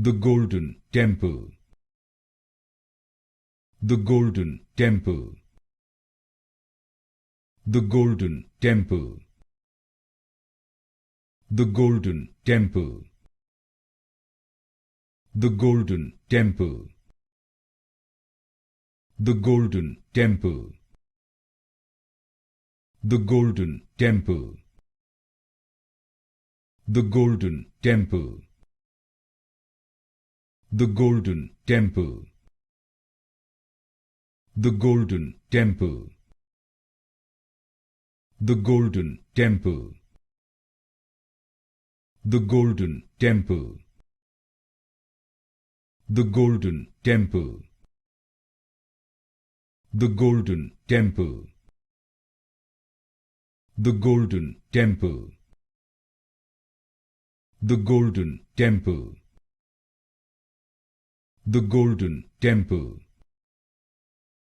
The Golden Temple. The Golden Temple. The Golden Temple. The Golden Temple. The Golden Temple. The Golden Temple. The Golden Temple. The Golden Temple. The Golden Temple. The Golden Temple. The Golden Temple. The Golden Temple. The Golden Temple. The Golden Temple. The Golden Temple. The Golden Temple. The Golden Temple.